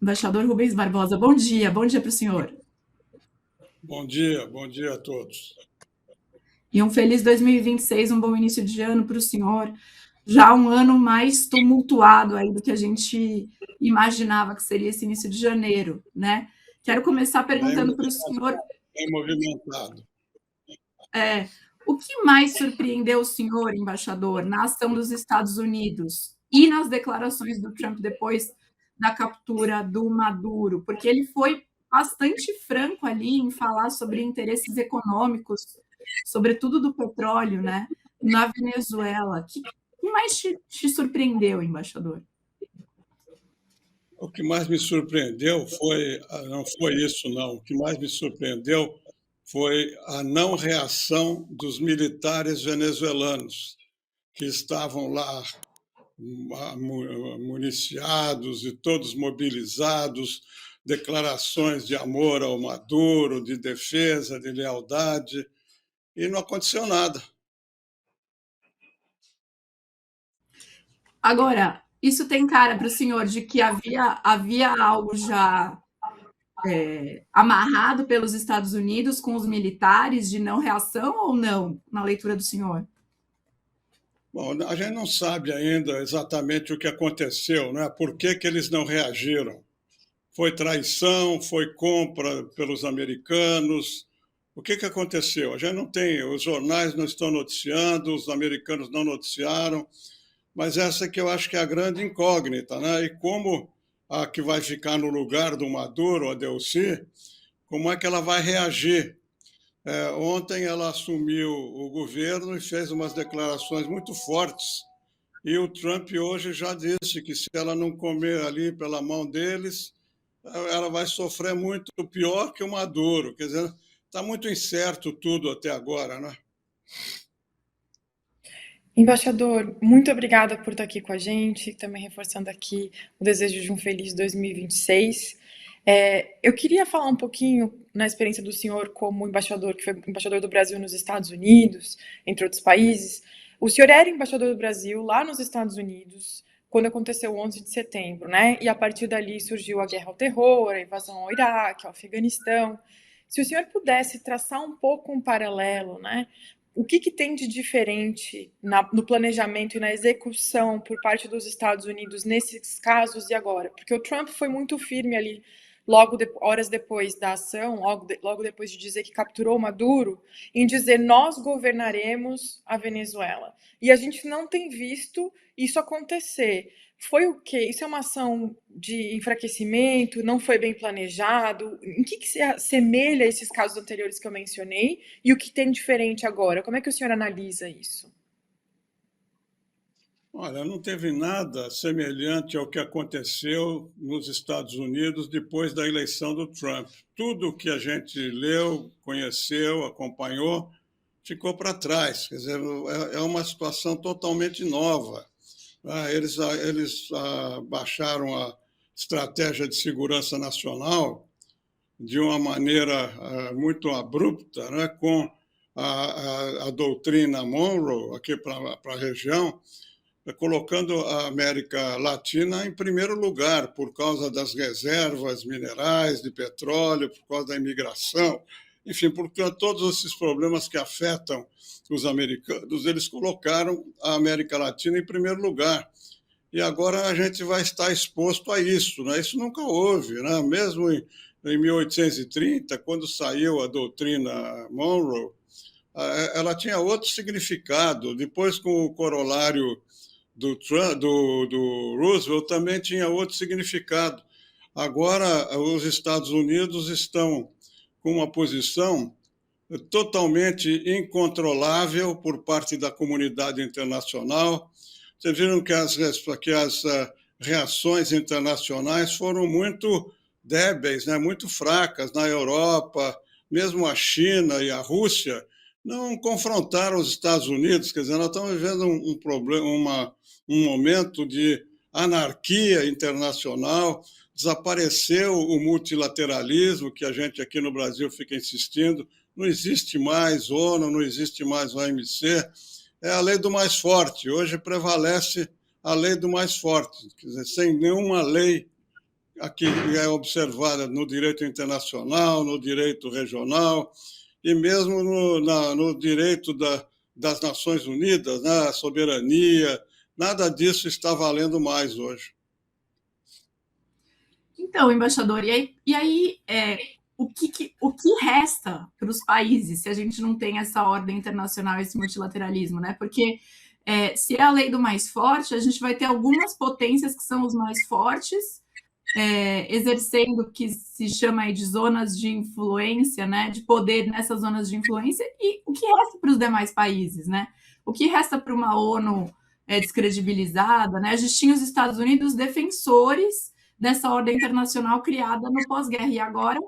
Embaixador Rubens Barbosa, bom dia para o senhor. Bom dia a todos. E um feliz 2026, um bom início de ano para o senhor. Já um ano mais tumultuado aí do que a gente imaginava que seria esse início de janeiro, né? Quero começar perguntando para o senhor Bem movimentado. o que mais surpreendeu o senhor, embaixador, na ação dos Estados Unidos e nas declarações do Trump depois da captura do Maduro? Porque ele foi bastante franco ali em falar sobre interesses econômicos, sobretudo do petróleo, né, na Venezuela. O que mais te surpreendeu, embaixador? O que mais me surpreendeu não foi isso, não. O que mais me surpreendeu foi a não reação dos militares venezuelanos, que estavam lá municiados e todos mobilizados, declarações de amor ao Maduro, de defesa, de lealdade, e não aconteceu nada. Agora, isso tem cara para o senhor de que havia algo já amarrado pelos Estados Unidos com os militares de não reação ou não, na leitura do senhor? Bom, a gente não sabe ainda exatamente o que aconteceu, né? Por que que eles não reagiram? Foi traição? Foi compra pelos americanos? O que que aconteceu? A gente não tem, os jornais não estão noticiando, os americanos não noticiaram, mas essa que eu acho que é a grande incógnita, né? E como a que vai ficar no lugar do Maduro, a Delcy, como é que ela vai reagir? Ontem ela assumiu o governo e fez umas declarações muito fortes. E o Trump hoje já disse que se ela não comer ali pela mão deles, ela vai sofrer muito pior que o Maduro. Quer dizer, está muito incerto tudo até agora, né? Embaixador, muito obrigada por estar aqui com a gente, também reforçando aqui o desejo de um feliz 2026. Eu queria falar um pouquinho na experiência do senhor como embaixador, que foi embaixador do Brasil nos Estados Unidos, entre outros países. O senhor era embaixador do Brasil lá nos Estados Unidos, quando aconteceu o 11 de setembro, né? E a partir dali surgiu a guerra ao terror, a invasão ao Iraque, ao Afeganistão. Se o senhor pudesse traçar um pouco um paralelo, né? O que tem de diferente no planejamento e na execução por parte dos Estados Unidos nesses casos e agora? Porque o Trump foi muito firme ali, horas depois da ação, logo depois de dizer que capturou Maduro, em dizer nós governaremos a Venezuela. E a gente não tem visto isso acontecer. Foi o quê? Isso é uma ação de enfraquecimento? Não foi bem planejado? Em que se assemelha a esses casos anteriores que eu mencionei? E o que tem diferente agora? Como é que o senhor analisa isso? Olha, não teve nada semelhante ao que aconteceu nos Estados Unidos depois da eleição do Trump. Tudo o que a gente leu, conheceu, acompanhou, ficou para trás. Quer dizer, é uma situação totalmente nova. Eles baixaram a estratégia de segurança nacional de uma maneira muito abrupta, né, com a doutrina Monroe aqui para a região, colocando a América Latina em primeiro lugar por causa das reservas minerais de petróleo, por causa da imigração, enfim, por todos esses problemas que afetam os americanos, eles colocaram a América Latina em primeiro lugar. E agora a gente vai estar exposto a isso, né? Isso nunca houve, né? Mesmo em 1830, quando saiu a doutrina Monroe, ela tinha outro significado. Depois, com o corolário do Roosevelt, também tinha outro significado. Agora, os Estados Unidos estão com uma posição totalmente incontrolável por parte da comunidade internacional. Vocês viram que as reações internacionais foram muito débeis, né? Muito fracas na Europa, mesmo a China e a Rússia não confrontaram os Estados Unidos. Quer dizer, nós estamos vivendo um problema, um momento de anarquia internacional. Desapareceu o multilateralismo que a gente aqui no Brasil fica insistindo. Não existe mais ONU, não existe mais OMC. É a lei do mais forte. Hoje prevalece a lei do mais forte. Quer dizer, sem nenhuma lei que é observada no direito internacional, no direito regional e mesmo no direito das Nações Unidas, né? A soberania, nada disso está valendo mais hoje. Então, embaixador, e aí o que resta para os países se a gente não tem essa ordem internacional, esse multilateralismo, né? Porque se é a lei do mais forte, a gente vai ter algumas potências que são os mais fortes, exercendo o que se chama aí de zonas de influência, né? De poder nessas zonas de influência, e o que resta para os demais países, né? O que resta para uma ONU descredibilizada, né? A gente tinha os Estados Unidos defensores dessa ordem internacional criada no pós-guerra, e agora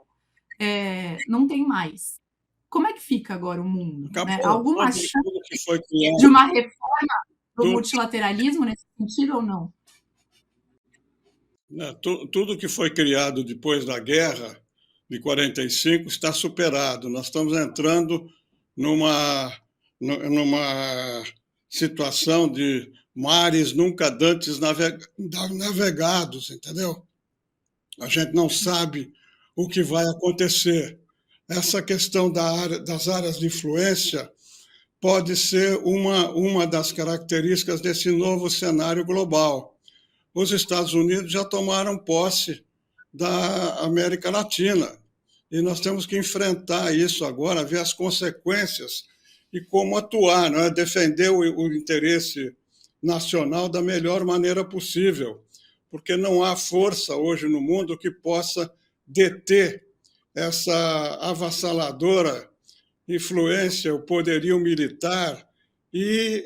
não tem mais. Como é que fica agora o mundo? Né? Alguma chance de uma reforma do multilateralismo nesse sentido ou não? Tudo que foi criado depois da guerra de 45 está superado. Nós estamos entrando numa situação de mares nunca antes navegados, entendeu? A gente não sabe o que vai acontecer. Essa questão das áreas de influência pode ser uma das características desse novo cenário global. Os Estados Unidos já tomaram posse da América Latina e nós temos que enfrentar isso agora, ver as consequências e como atuar, não é? Defender o interesse nacional da melhor maneira possível, porque não há força hoje no mundo que possa deter essa avassaladora influência, o poderio militar e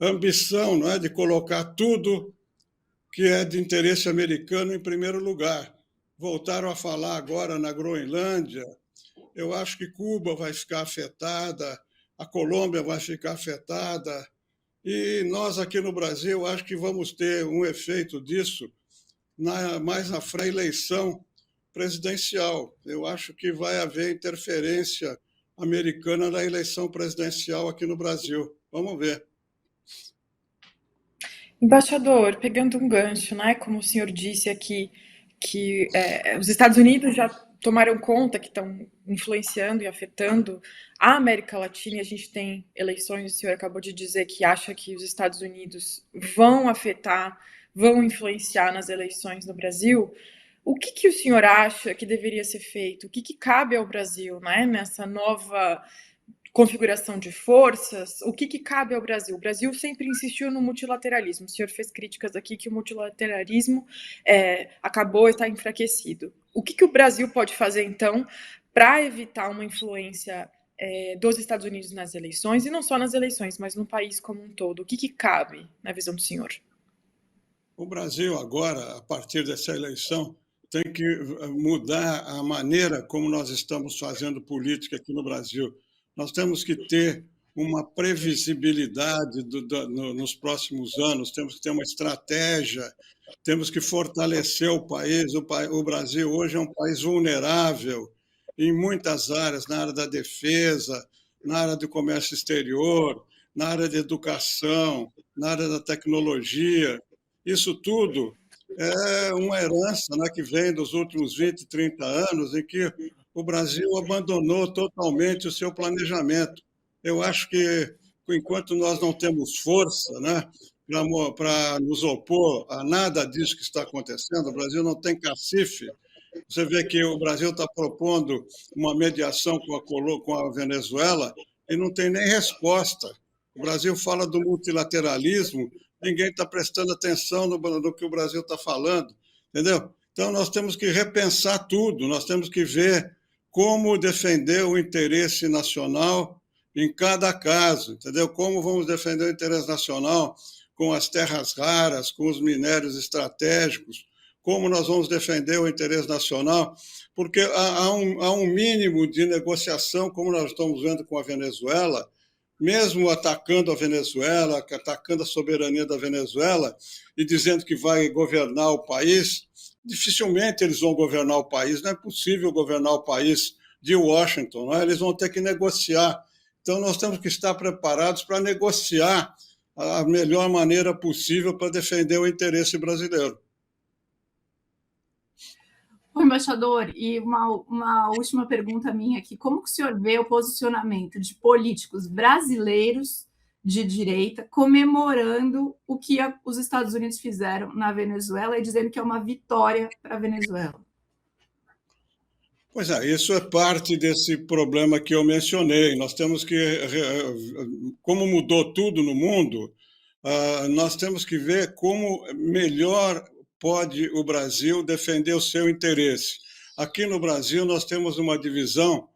ambição, não é, de colocar tudo que é de interesse americano em primeiro lugar. Voltaram a falar agora na Groenlândia. Eu acho que Cuba vai ficar afetada, a Colômbia vai ficar afetada, e nós aqui no Brasil acho que vamos ter um efeito disso mais na eleição presidencial. Eu acho que vai haver interferência americana na eleição presidencial aqui no Brasil. Vamos ver. Embaixador, pegando um gancho, né? Como o senhor disse aqui, que os Estados Unidos já tomaram conta, que estão influenciando e afetando a América Latina, e a gente tem eleições, o senhor acabou de dizer que acha que os Estados Unidos vão afetar, vão influenciar nas eleições no Brasil. O que o senhor acha que deveria ser feito? O que cabe ao Brasil, né, nessa nova configuração de forças? O que cabe ao Brasil? O Brasil sempre insistiu no multilateralismo. O senhor fez críticas aqui que o multilateralismo acabou, está enfraquecido. O que o Brasil pode fazer, então, para evitar uma influência dos Estados Unidos nas eleições, e não só nas eleições, mas no país como um todo? O que cabe, na visão do senhor? O Brasil agora, a partir dessa eleição, tem que mudar a maneira como nós estamos fazendo política aqui no Brasil. Nós temos que ter uma previsibilidade nos próximos anos, temos que ter uma estratégia, temos que fortalecer o país. O Brasil hoje é um país vulnerável em muitas áreas, na área da defesa, na área do comércio exterior, na área da educação, na área da tecnologia. Isso tudo é uma herança, né, que vem dos últimos 20, 30 anos, em que o Brasil abandonou totalmente o seu planejamento. Eu acho que, enquanto nós não temos força, né, para nos opor a nada disso que está acontecendo, o Brasil não tem cacife. Você vê que o Brasil está propondo uma mediação com a Venezuela e não tem nem resposta. O Brasil fala do multilateralismo, ninguém está prestando atenção no que o Brasil está falando, entendeu? Então, nós temos que repensar tudo, nós temos que ver como defender o interesse nacional em cada caso, entendeu? Como vamos defender o interesse nacional com as terras raras, com os minérios estratégicos, como nós vamos defender o interesse nacional, porque há um mínimo de negociação, como nós estamos vendo com a Venezuela, mesmo atacando a Venezuela, atacando a soberania da Venezuela e dizendo que vai governar o país, dificilmente eles vão governar o país, não é possível governar o país de Washington, não é? Eles vão ter que negociar. Então, nós temos que estar preparados para negociar a melhor maneira possível para defender o interesse brasileiro. Ô, embaixador, e uma última pergunta minha aqui. Como que o senhor vê o posicionamento de políticos brasileiros de direita comemorando o que os Estados Unidos fizeram na Venezuela e dizendo que é uma vitória para a Venezuela? Pois é, isso é parte desse problema que eu mencionei. Nós temos que, como mudou tudo no mundo, nós temos que ver como melhor pode o Brasil defender o seu interesse. Aqui no Brasil, nós temos uma divisão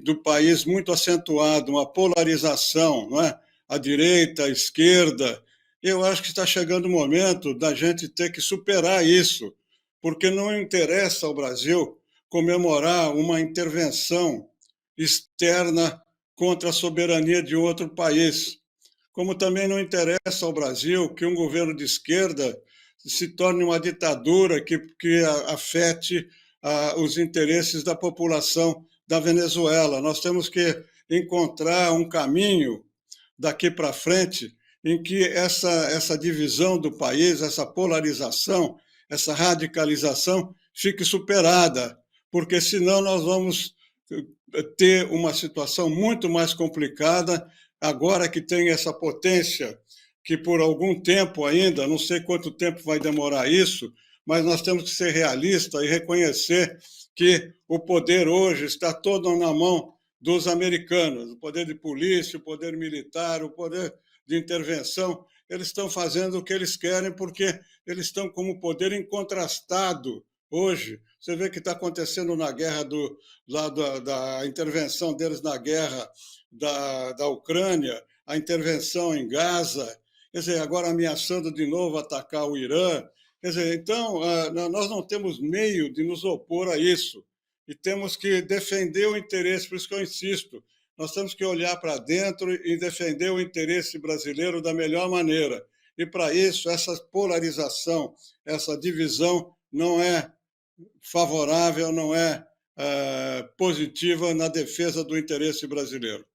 do país muito acentuada, uma polarização, não é? A direita, a esquerda. Eu acho que está chegando o momento da gente ter que superar isso, porque não interessa ao Brasil comemorar uma intervenção externa contra a soberania de outro país. Como também não interessa ao Brasil que um governo de esquerda se torne uma ditadura que afete os interesses da população da Venezuela. Nós temos que encontrar um caminho daqui para frente em que essa divisão do país, essa polarização, essa radicalização fique superada, porque senão nós vamos ter uma situação muito mais complicada agora que tem essa potência que por algum tempo ainda, não sei quanto tempo vai demorar isso, mas nós temos que ser realistas e reconhecer que o poder hoje está todo na mão dos americanos, o poder de polícia, o poder militar, o poder de intervenção, eles estão fazendo o que eles querem porque eles estão como poder incontrastado hoje. Você vê o que está acontecendo na guerra da intervenção deles na guerra da Ucrânia, a intervenção em Gaza, quer dizer, agora ameaçando de novo atacar o Irã. Quer dizer, então, nós não temos meio de nos opor a isso e temos que defender o interesse, por isso que eu insisto, nós temos que olhar para dentro e defender o interesse brasileiro da melhor maneira. E, para isso, essa polarização, essa divisão não é favorável, não é positiva na defesa do interesse brasileiro.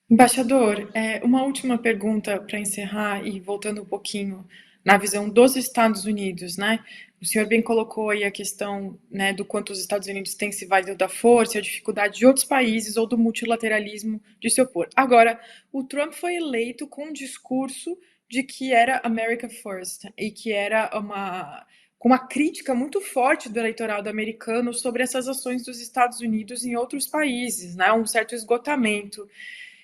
Embaixador, uma última pergunta para encerrar e voltando um pouquinho na visão dos Estados Unidos, né? O senhor bem colocou aí a questão, né, do quanto os Estados Unidos têm se valido da força, a dificuldade de outros países ou do multilateralismo de se opor. Agora, o Trump foi eleito com um discurso de que era America First e que era com uma crítica muito forte do eleitorado americano sobre essas ações dos Estados Unidos em outros países, né? Um certo esgotamento.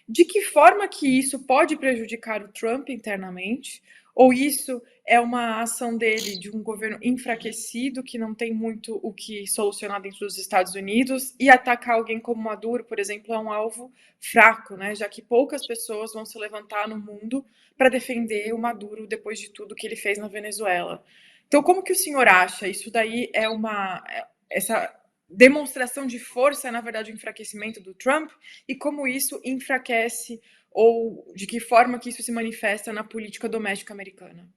De que forma que isso pode prejudicar o Trump internamente? Ou isso é uma ação dele de um governo enfraquecido que não tem muito o que solucionar dentro dos Estados Unidos e atacar alguém como Maduro, por exemplo, é um alvo fraco, né? Já que poucas pessoas vão se levantar no mundo para defender o Maduro depois de tudo que ele fez na Venezuela. Então, como que o senhor acha? Isso daí é essa demonstração de força é, na verdade, o enfraquecimento do Trump? E como isso enfraquece ou de que forma que isso se manifesta na política doméstica americana?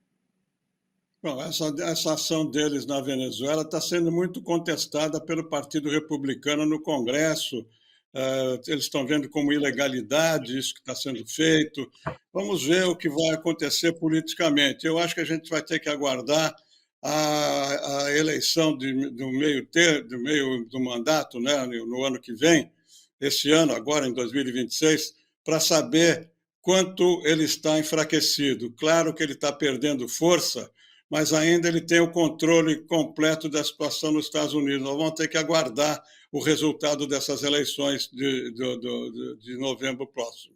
Bom, essa ação deles na Venezuela está sendo muito contestada pelo Partido Republicano no Congresso. Eles estão vendo como ilegalidade isso que está sendo feito. Vamos ver o que vai acontecer politicamente. Eu acho que a gente vai ter que aguardar a eleição do meio do mandato, né, no ano que vem, esse ano, agora em 2026, para saber quanto ele está enfraquecido. Claro que ele está perdendo força, mas ainda ele tem o controle completo da situação nos Estados Unidos. Nós vamos ter que aguardar o resultado dessas eleições de novembro próximo.